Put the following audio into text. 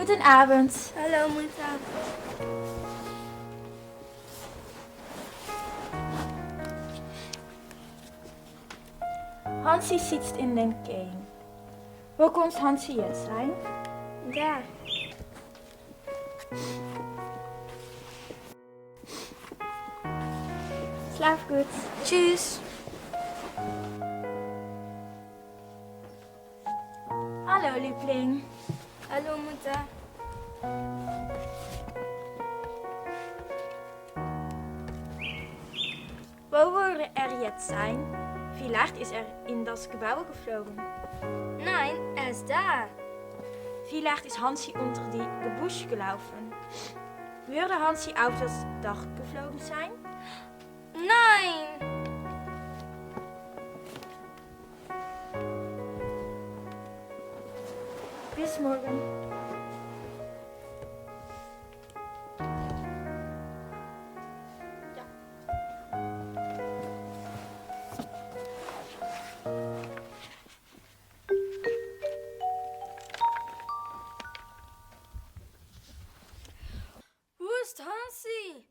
Guten Abend. Hallo Mutter. Hansi sitzt in den Gang. Wo kommt Hansi jetzt rein? Da. Schlaf gut. Tschüss. Hallo Liebling. Hallo Mutter. Wo würde er jetzt sein? Vielleicht ist er in das Gebäude geflogen. Nein, er ist da. Vielleicht ist Hansi unter die Gebüsch gelaufen. Würde Hansi auf das Dach geflogen sein? Nein. Bis morgen. Wo ist Hansi?